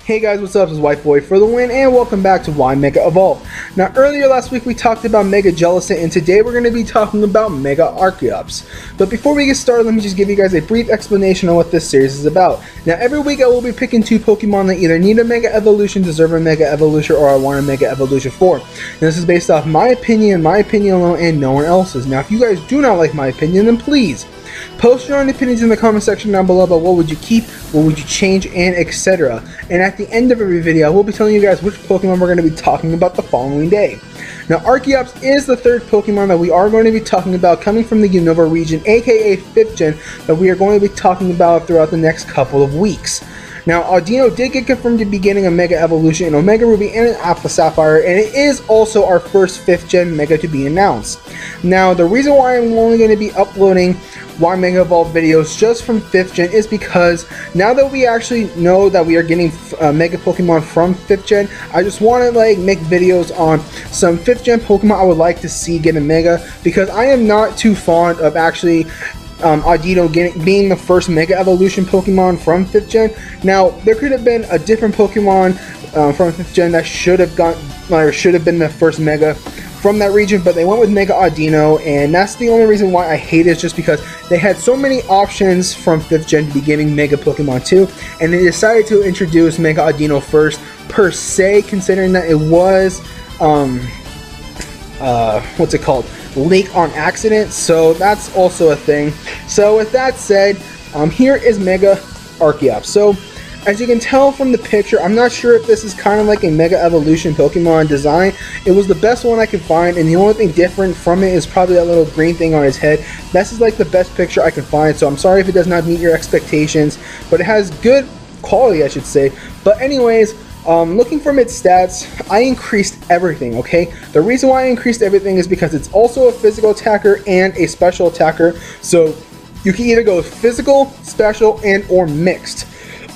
Hey guys, what's up? This is White Boy for the win, and welcome back to Why Mega Evolve. Now, earlier last week we talked about Mega Jellicent, and today we're going to be talking about Mega Archeops. But before we get started, let me just give you guys a brief explanation on what this series is about. Now, every week I will be picking two Pokemon that either need a Mega Evolution, deserve a Mega Evolution, or I want a Mega Evolution for. And this is based off my opinion alone, and no one else's. Now, if you guys do not like my opinion, then please post your own opinions in the comment section down below about what would you keep, what would you change, and etc. And at the end of every video, I will be telling you guys which Pokemon we're going to be talking about the following day. Now, Archeops is the third Pokemon that we are going to be talking about, coming from the Unova region, aka 5th Gen, that we are going to be talking about throughout the next couple of weeks. Now, Audino did get confirmed to be getting a Mega Evolution in Omega Ruby and an Alpha Sapphire, and it is also our first 5th Gen Mega to be announced. Now, the reason why I'm only going to be uploading Why Mega Evolve videos just from 5th Gen is because now that we actually know that we are getting Mega Pokemon from 5th Gen, I just want to make videos on some 5th Gen Pokemon I would like to see get a Mega, because I am not too fond of actually Audino being the first Mega Evolution Pokemon from 5th Gen. Now, there could have been a different Pokemon from 5th Gen that should have been the first Mega from that region, but they went with Mega Audino, and that's the only reason why I hate it, just because they had so many options from 5th Gen to be giving Mega Pokemon to, and they decided to introduce Mega Audino first, per se, considering that it was, what's it called? Leak on accident, so that's also a thing. So with that said, here is Mega Archeops. So as you can tell from the picture, I'm not sure if this is kind of like a Mega Evolution Pokemon design. It was the best one I could find, and the only thing different from it is probably that little green thing on his head. This is like the best picture I could find, so I'm sorry if it does not meet your expectations, but it has good quality, I should say. But anyways, looking from its stats, I increased everything, okay? The reason why I increased everything is because it's also a physical attacker and a special attacker, so you can either go physical, special, and or mixed.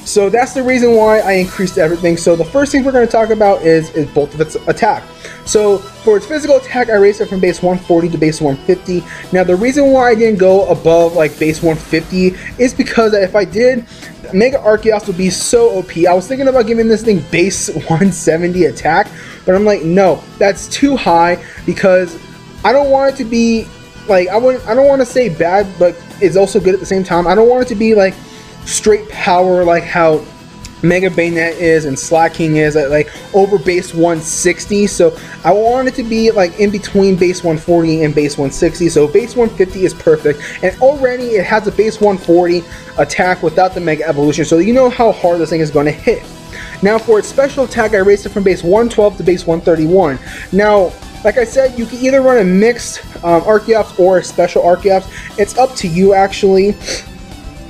So that's the reason why I increased everything. So the first thing we're going to talk about is both of its attack. So for its physical attack, I raised it from base 140 to base 150. Now, the reason why I didn't go above base 150 is because if I did, Mega Archeops would be so OP. I was thinking about giving this thing base 170 attack, but I'm like, no, that's too high, because I don't want it to be I don't want to say bad, but it's also good at the same time. I don't want it to be straight power like how Mega Bayonet is and Slaking is at over base 160. So I want it to be in between base 140 and base 160. So base 150 is perfect, and already it has a base 140 attack without the Mega Evolution, so you know how hard this thing is going to hit. Now, for its special attack, I raised it from base 112 to base 131. Now, like I said, you can either run a mixed Archeops or a special Archeops. It's up to you, actually.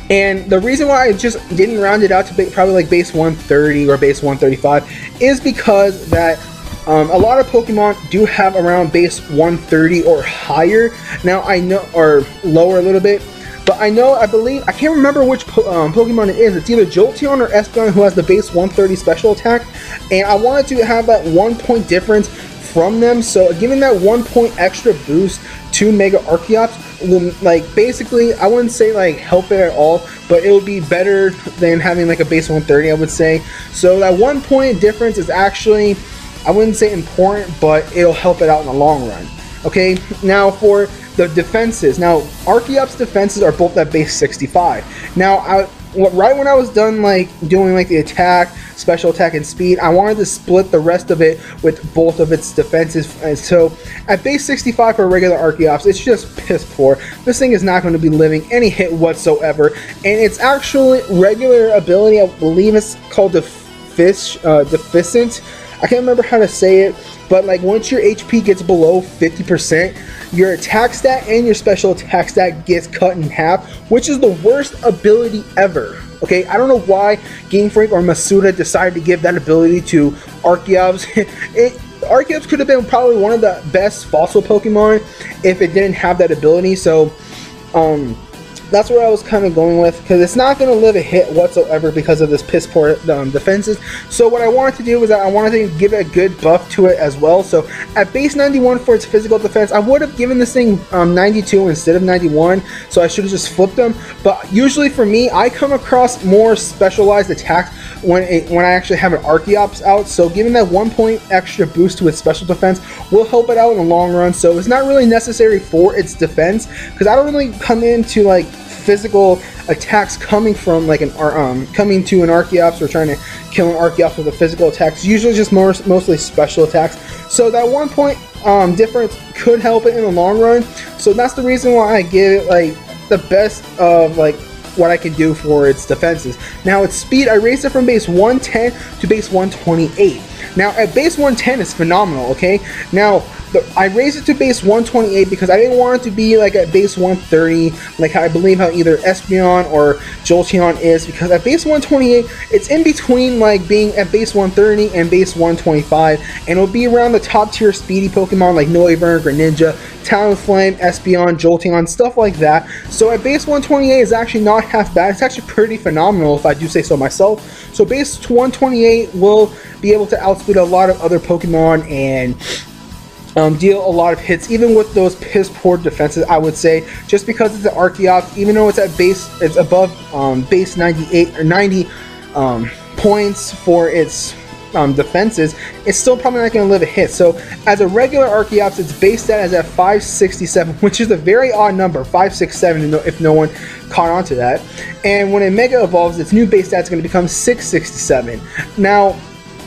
And the reason why I just didn't round it out to probably base 130 or base 135 is because that a lot of Pokemon do have around base 130 or higher. Now, I know, or lower a little bit, but I believe, I can't remember which Pokemon it is. It's either Jolteon or Espeon who has the base 130 special attack, and I wanted to have that 1 point difference from them, so giving that 1 point extra boost to Mega Archeops will basically, I wouldn't say help it at all, but it would be better than having a base 130, I would say. So that 1 point difference is actually, I wouldn't say important, but it'll help it out in the long run. Okay, now for the defenses. Now, Archeops defenses are both at base 65. Now, right when I was done doing the attack, special attack, and speed, I wanted to split the rest of it with both of its defenses. And so at base 65 for regular Archeops, it's just piss poor. This thing is not going to be living any hit whatsoever, and its actual regular ability, I believe it's called Deficient. I can't remember how to say it, but once your HP gets below 50%, your attack stat and your special attack stat gets cut in half, which is the worst ability ever. Okay, I don't know why Game Freak or Masuda decided to give that ability to Archeops. Archeops could have been probably one of the best fossil Pokemon if it didn't have that ability. So that's where I was kind of going with, because it's not going to live a hit whatsoever because of this piss poor defenses. So what I wanted to do was that I wanted to give it a good buff to it as well. So at base 91 for its physical defense, I would have given this thing 92 instead of 91, so I should have just flipped them. But usually for me, I come across more specialized attacks when I actually have an Archeops out, so giving that 1 point extra boost to its special defense will help it out in the long run. So it's not really necessary for its defense, because I don't really come into like physical attacks coming from like coming to an Archeops or trying to kill an Archeops with a physical attack. It's usually just mostly special attacks. So that 1 point difference could help it in the long run. So that's the reason why I give it like the best of like what I can do for its defenses. Now its speed, I raised it from base 110 to base 128. Now at base 110 is phenomenal, okay? Now I raised it to base 128 because I didn't want it to be like at base 130, like I believe how either Espeon or Jolteon is, because at base 128, it's in between like being at base 130 and base 125, and it'll be around the top tier speedy Pokemon like Noivern, Greninja, Talonflame, Espeon, Jolteon, stuff like that. So at base 128 is actually not half bad. It's actually pretty phenomenal if I do say so myself. So base 128 will be able to outspeed a lot of other Pokemon and deal a lot of hits, even with those piss poor defenses, I would say, just because it's an Archeops. Even though it's at base, it's above base 98 or 90 points for its defenses, it's still probably not going to live a hit. So as a regular Archeops, its base stat is at 567, which is a very odd number, 567, if no one caught on to that. And when it Mega Evolves, its new base stat is going to become 667. Now,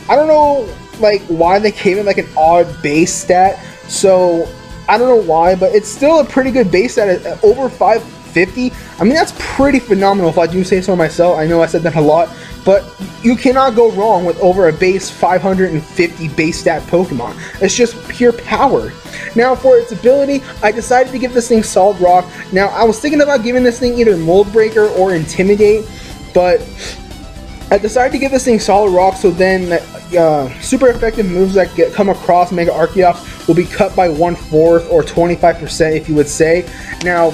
I don't know like why they gave it like an odd base stat, so I don't know why, but it's still a pretty good base stat at over 550. I mean, that's pretty phenomenal if I do say so myself. I know I said that a lot, but you cannot go wrong with over a base 550 base stat Pokemon. It's just pure power. Now for its ability, I decided to give this thing Solid Rock. Now I was thinking about giving this thing either Mold Breaker or Intimidate, but I decided to give this thing Solid Rock, so then super effective moves that come across Mega Archeops will be cut by 1/4 or 25%, if you would say. Now,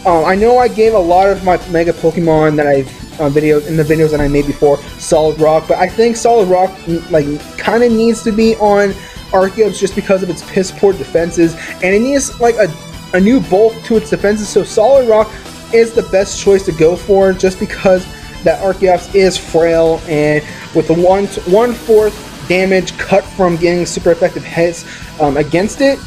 I know I gave a lot of my Mega Pokemon that I've in the videos that I made before Solid Rock, but I think Solid Rock like kind of needs to be on Archeops just because of its piss poor defenses, and it needs like a new bulk to its defenses. So Solid Rock is the best choice to go for, just because that Archeops is frail, and with the 1/4 damage cut from getting super effective hits against it,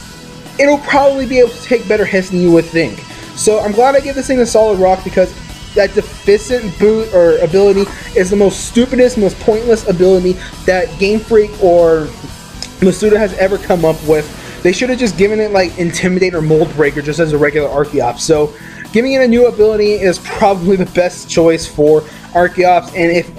it'll probably be able to take better hits than you would think. So I'm glad I give this thing a Solid Rock, because that Deficient Boot or ability is the most stupidest, most pointless ability that Game Freak or Masuda has ever come up with. They should have just given it like Intimidate or Mold Breaker just as a regular Archeops. So giving it a new ability is probably the best choice for Archeops, and if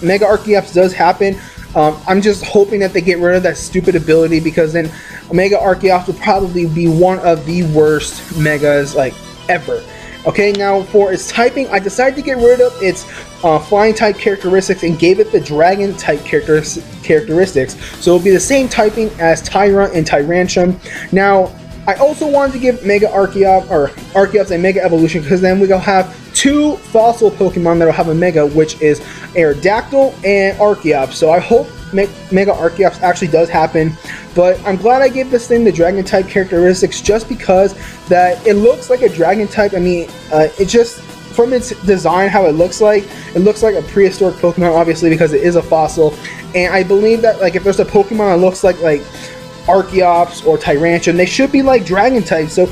Mega Archeops does happen, I'm just hoping that they get rid of that stupid ability, because then Mega Archeops would probably be one of the worst Megas like ever. Okay, now for its typing, I decided to get rid of its flying type characteristics and gave it the dragon type characteristics, so it'll be the same typing as Tyrunt and Tyrantrum. Now, I also wanted to give Mega Archeops a Mega Evolution, because then we'll have two fossil Pokemon that will have a Mega, which is Aerodactyl and Archeops. So I hope Mega Archeops actually does happen, but I'm glad I gave this thing the Dragon type characteristics, just because that it looks like a Dragon type. I mean, it just, from its design, how it looks like a prehistoric Pokemon, obviously, because it is a fossil. And I believe that like if there's a Pokemon that looks like Archeops or Tyrantrum, they should be like Dragon type. So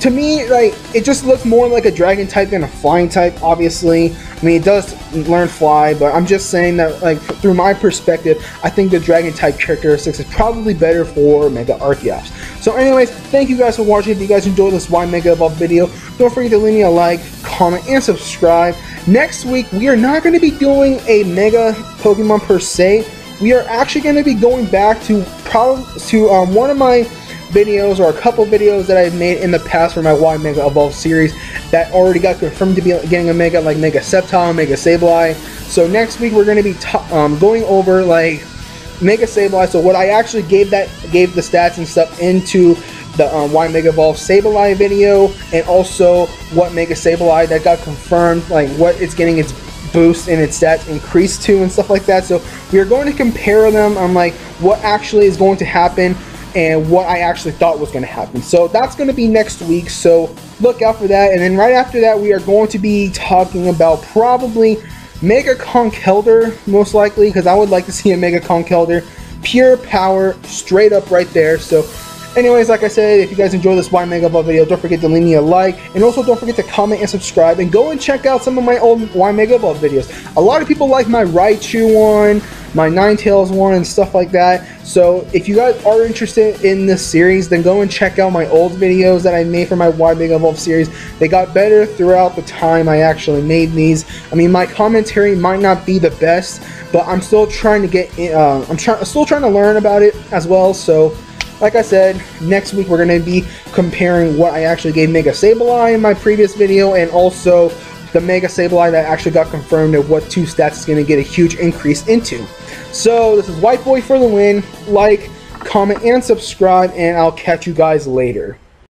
to me, like, it just looks more like a Dragon type than a flying type, obviously. I mean, it does learn fly, but I'm just saying that, like, through my perspective, I think the Dragon type characteristics is probably better for Mega Archeops. So anyways, thank you guys for watching. If you guys enjoyed this Why Mega Evolve video, don't forget to leave me a like, comment, and subscribe. Next week, we are not going to be doing a Mega Pokemon per se. We are actually going to be going back to one of my videos, or a couple videos that I've made in the past for my Why Mega Evolve series that already got confirmed to be getting a Mega, like Mega Sceptile, Mega Sableye. So next week we're going to be going over like Mega Sableye. So what I actually gave the stats and stuff into the Y Mega Evolve Sableye video, and also what Mega Sableye that got confirmed, like what it's getting its boost and its stats increased to and stuff like that. So we are going to compare them on like what actually is going to happen and what I actually thought was going to happen. So that's going to be next week, so look out for that. And then right after that, we are going to be talking about probably Mega Conkeldurr, most likely, because I would like to see a Mega Conkeldurr. Pure power, straight up right there. So anyways, like I said, if you guys enjoyed this Y Mega Evolve video, don't forget to leave me a like, and also don't forget to comment and subscribe, and go and check out some of my old Y Mega Evolve videos. A lot of people like my Raichu one, my Ninetales one, and stuff like that. So if you guys are interested in this series, then go and check out my old videos that I made for my Y Mega Evolve series. They got better throughout the time I actually made these. I mean, my commentary might not be the best, but I'm still trying to get still trying to learn about it as well. So like I said, next week we're going to be comparing what I actually gave Mega Sableye in my previous video, and also the Mega Sableye that actually got confirmed and what 2 stats is going to get a huge increase into. So this is White Boy for the win. Like, comment, and subscribe, and I'll catch you guys later.